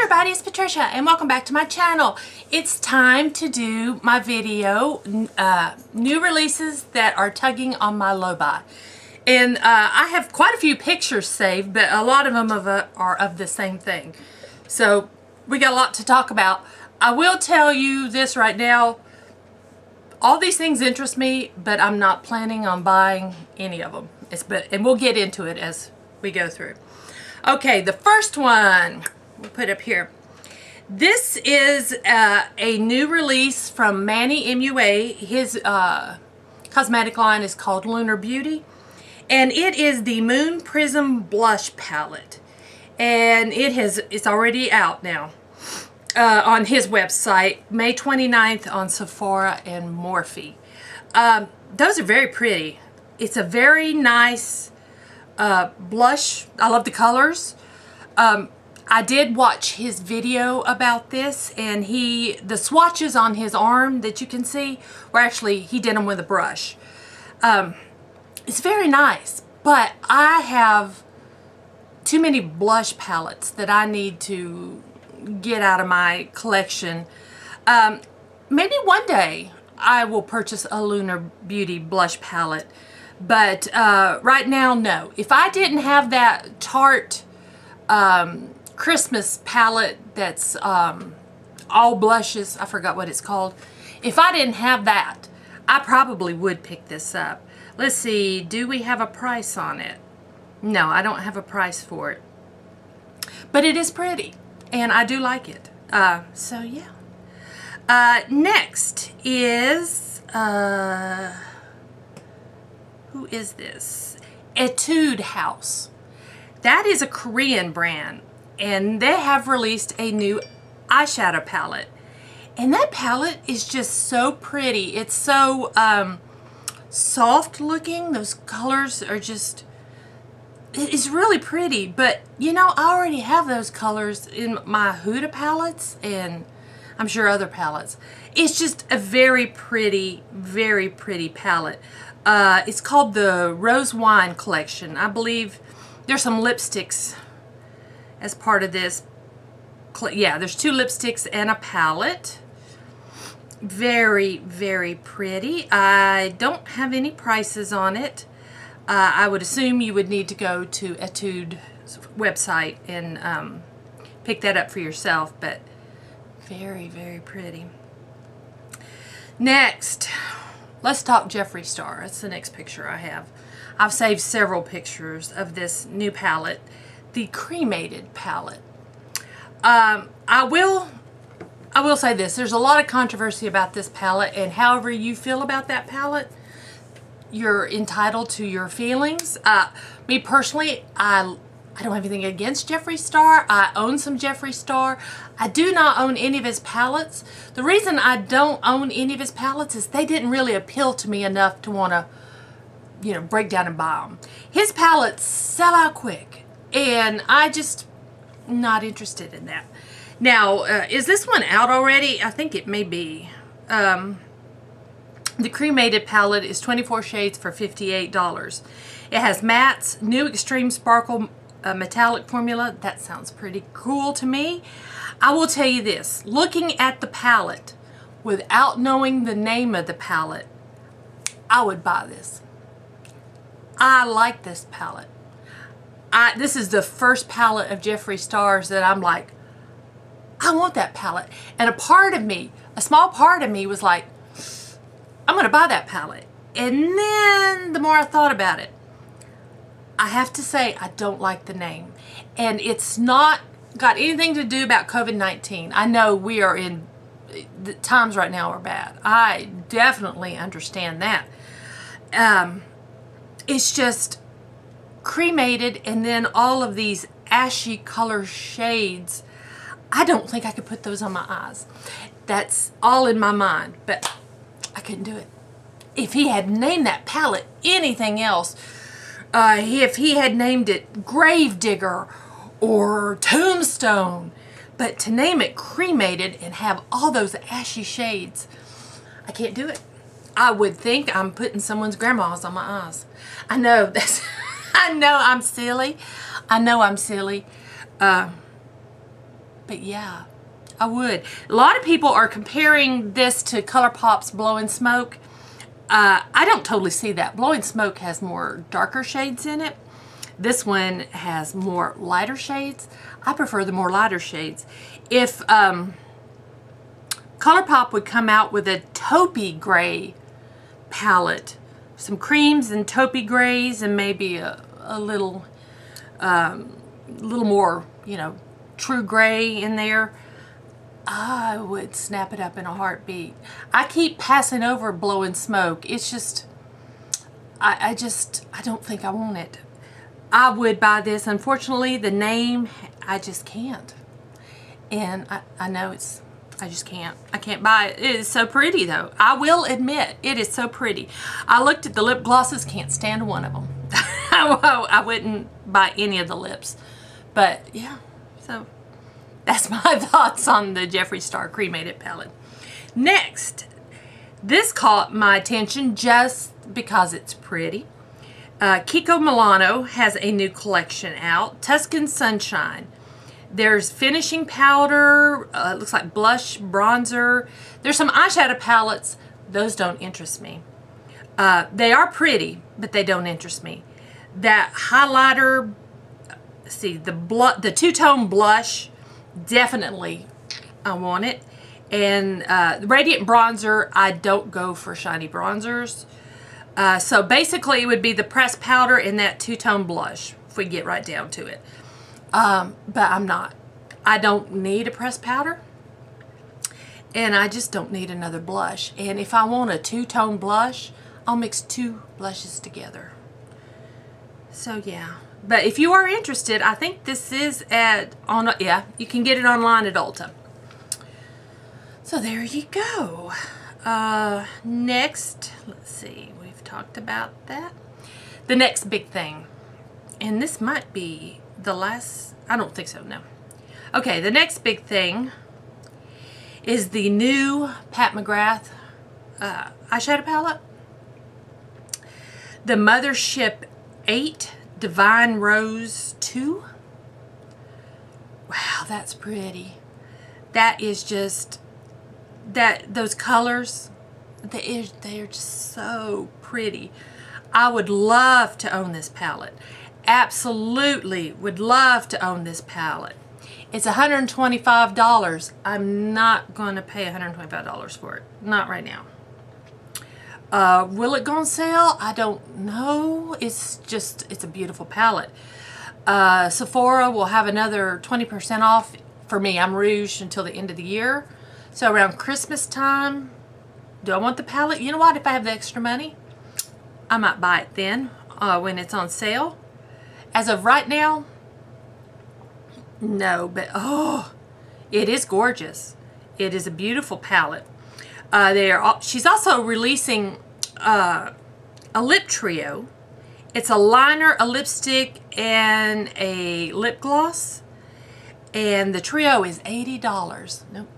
everybody, it's Patricia and welcome back to my channel. It's time to do my video, new releases that are tugging on my low buy. And I have quite a few pictures saved, but a lot of them are of the same thing. So we got a lot to talk about. I will tell you this right now, all these things interest me, but I'm not planning on buying any of them. And we'll get into it as we go through. Okay, the first one we'll put up here. This is a new release from Manny MUA. His cosmetic line is called Huda Beauty, and it is the Moon Prism Blush Palette, and it's already out now on his website, May 29th on Sephora and Morphe. Those are very pretty. It's a very nice blush. I love the colors. I did watch his video about this, and the swatches on his arm that you can see were actually, he did them with a brush. It's very nice, but I have too many blush palettes that I need to get out of my collection. Maybe one day I will purchase a Huda Beauty blush palette, but right now, no. If I didn't have that Tarte Christmas palette that's all blushes, I forgot what it's called. If I didn't have that, I probably would pick this up. Let's see, do we have a price on it? No, I don't have a price for it. But it is pretty, and I do like it. So yeah. Next is, who is this? Etude House. That is a Korean brand, and they have released a new eyeshadow palette. And that palette is just so pretty. It's so soft looking. Those colors are just, it's really pretty. But you know, I already have those colors in my Huda palettes, and I'm sure other palettes. It's just a very pretty palette. It's called the Rose Wine Collection. I believe there's some lipsticks as part of this. Yeah, there's 2 lipsticks and a palette. Very pretty. I don't have any prices on it. I would assume you would need to go to Etude's website and pick that up for yourself, but very pretty. Next, let's talk Jeffree Star. That's the next picture I have. I've saved several pictures of this new palette, the cremated palette. I will say this, there's a lot of controversy about this palette, and however you feel about that palette, you're entitled to your feelings. Me personally, I don't have anything against Jeffree Star. I own some Jeffree Star. I do not own any of his palettes. The reason I don't own any of his palettes is they didn't really appeal to me enough to want to, you know, break down and buy them. His palettes sell out quick, and I just not interested in that. Now, is this one out already? I think it may be. The cremated palette is 24 shades for $58. It has mattes, new extreme sparkle metallic formula. That sounds pretty cool to me. I will tell you this, looking at the palette without knowing the name of the palette, I would buy this. I like this palette. This is the first palette of Jeffree Star's that I'm like, I want that palette. And a small part of me was like, I'm going to buy that palette. And then the more I thought about it, I have to say I don't like the name. And it's not got anything to do about COVID-19. I know we are in, the times right now are bad. I definitely understand that. It's just cremated, and then all of these ashy color shades. I don't think I could put those on my eyes. That's all in my mind, but I couldn't do it. If he had named that palette anything else, if he had named it Gravedigger or Tombstone, but to name it cremated and have all those ashy shades, I can't do it. I would think I'm putting someone's grandma's on my eyes. I know that's, I know I'm silly. I know I'm silly. But yeah, I would. A lot of people are comparing this to Colourpop's Blowing Smoke. I don't totally see that. Blowing Smoke has more darker shades in it. This one has more lighter shades. I prefer the more lighter shades. If Colourpop would come out with a taupey gray palette, some creams and taupey grays, and maybe a little more, you know, true gray in there, I would snap it up in a heartbeat. I keep passing over Blowing Smoke. It's just, I don't think I want it. I would buy this. Unfortunately, the name, I just can't. And I know it's, I just can't. I can't buy it. It is so pretty though. I will admit, it is so pretty. I looked at the lip glosses, can't stand one of them. I wouldn't buy any of the lips. But yeah, so that's my thoughts on the Jeffree Star Cremated palette. Next, this caught my attention just because it's pretty. Keiko Milano has a new collection out, Tuscan Sunshine. There's finishing powder, looks like blush, bronzer. There's some eyeshadow palettes. Those don't interest me. They are pretty, but they don't interest me. That highlighter, see, the two-tone blush, definitely I want it. And the Radiant Bronzer, I don't go for shiny bronzers. So basically it would be the pressed powder and that two-tone blush, if we get right down to it. But I'm not. I don't need a pressed powder. And I just don't need another blush. And if I want a two-tone blush, I'll mix two blushes together. So yeah. But if you are interested, I think this is yeah, you can get it online at Ulta. So there you go. Next, let's see, we've talked about that. The next big thing, and this might be the last, I don't think so, no. Okay, the next big thing is the new Pat McGrath eyeshadow palette. The Mothership 8 Divine Rose 2. Wow, that's pretty. That is just, those colors, they're just so pretty. I would love to own this palette. Absolutely would love to own this palette. It's $125. I'm not going to pay $125 for it. Not right now. Will it go on sale? I don't know. It's a beautiful palette. Sephora will have another 20% off for me. I'm Rouge until the end of the year. So around Christmas time, do I want the palette? You know what? If I have the extra money, I might buy it then when it's on sale. As of right now, no. But oh, it is gorgeous. It is a beautiful palette. She's also releasing a lip trio. It's a liner, a lipstick, and a lip gloss. And the trio is $80. Nope.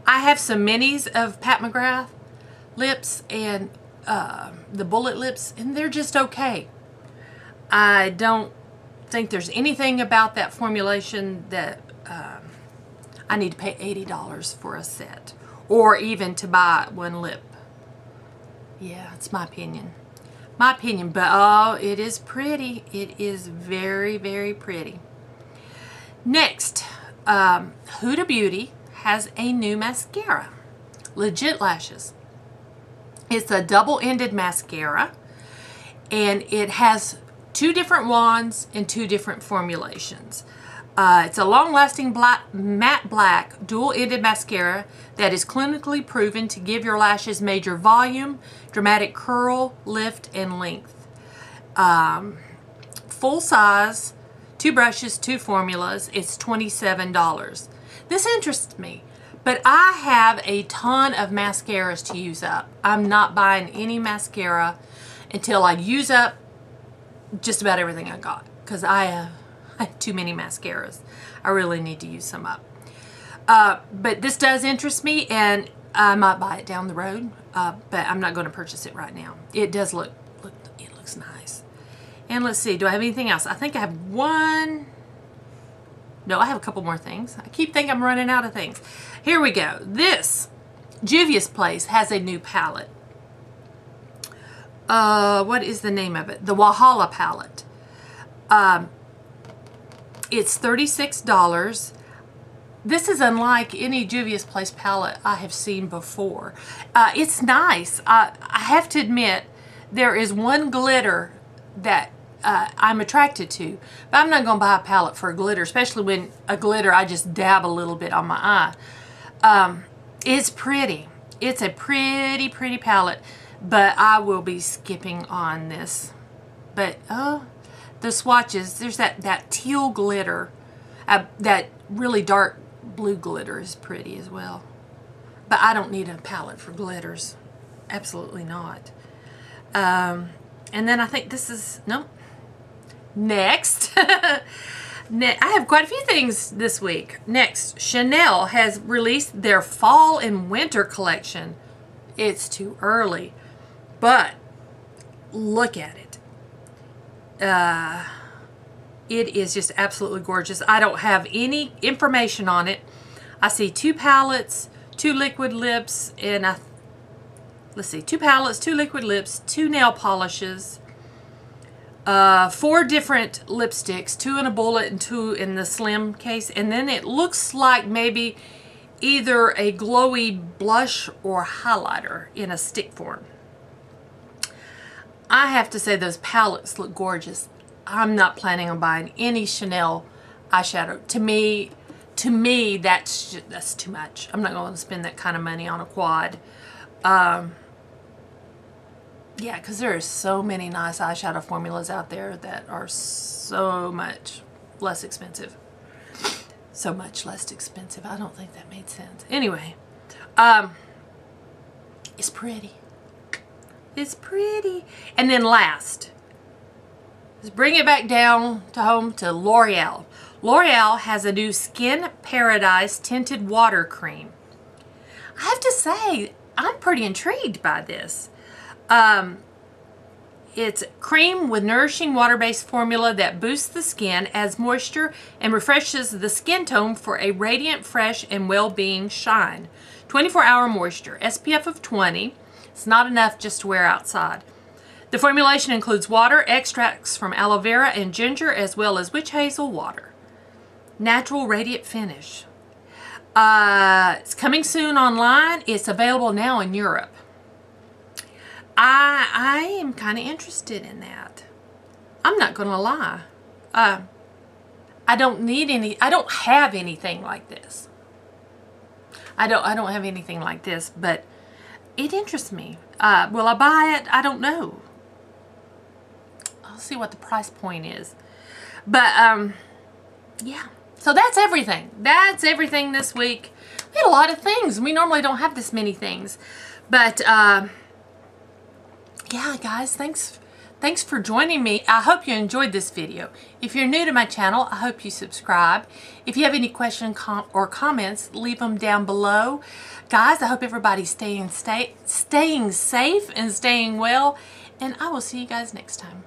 I have some minis of Pat McGrath lips and the bullet lips, and they're just okay. I don't think there's anything about that formulation that I need to pay $80 for a set, or even to buy one lip. Yeah, it's my opinion. My opinion, but oh, it is pretty. It is very, very pretty. Next, Huda Beauty has a new mascara, Legit Lashes. It's a double-ended mascara, and it has 2 different wands and 2 different formulations. It's a long-lasting matte black dual-ended mascara that is clinically proven to give your lashes major volume, dramatic curl, lift, and length. Full size, 2 brushes, 2 formulas. It's $27. This interests me, but I have a ton of mascaras to use up. I'm not buying any mascara until I use up just about everything I got, because I have too many mascaras. I really need to use some up. But this does interest me, and I might buy it down the road, but I'm not going to purchase it right now. It does look, it looks nice. And let's see, do I have anything else? I think I have one. No, I have a couple more things. I keep thinking I'm running out of things. Here we go. This Juvias Place has a new palette. What is the name of it? The Walhalla palette. It's $36. This is unlike any Juvias Place palette I have seen before. It's nice. I have to admit, there is one glitter that I'm attracted to, but I'm not going to buy a palette for a glitter, especially when a glitter I just dab a little bit on my eye. It's pretty. It's a pretty palette, but I will be skipping on this. But the swatches, there's that teal glitter, that really dark blue glitter is pretty as well. But I don't need a palette for glitters. Absolutely not. And then I think this is, no. Next. I have quite a few things this week. Next, Chanel has released their fall and winter collection. It's too early, but look at it. It is just absolutely gorgeous. I don't have any information on it. I see 2 palettes, 2 liquid lips, and let's see, 2 palettes, 2 liquid lips, 2 nail polishes, 4 different lipsticks, 2 in a bullet and 2 in the slim case, and then it looks like maybe either a glowy blush or highlighter in a stick form. I have to say those palettes look gorgeous. I'm not planning on buying any Chanel eyeshadow. To me, that's too much. I'm not going to spend that kind of money on a quad. Yeah, because there are so many nice eyeshadow formulas out there that are so much less expensive. So much less expensive. I don't think that made sense. Anyway, it's pretty. It's pretty. And then last, let's bring it back down to home to L'Oreal. L'Oreal has a new Skin Paradise Tinted Water Cream. I have to say, I'm pretty intrigued by this. It's cream with nourishing water-based formula that boosts the skin, adds moisture, and refreshes the skin tone for a radiant, fresh, and well-being shine. 24-hour moisture, SPF of 20. It's not enough just to wear outside. The formulation includes water, extracts from aloe vera and ginger, as well as witch hazel water. Natural radiant finish. It's coming soon online. It's available now in Europe. I am kind of interested in that. I'm not going to lie. I don't have anything like this. I don't have anything like this, but it interests me. Will I buy it? I don't know. I'll see what the price point is. But, yeah. So that's everything. That's everything this week. We had a lot of things. We normally don't have this many things. But, yeah, guys, thanks for joining me. I hope you enjoyed this video. If you're new to my channel, I hope you subscribe. If you have any questions or comments, leave them down below. Guys, I hope everybody's staying safe and staying well. And I will see you guys next time.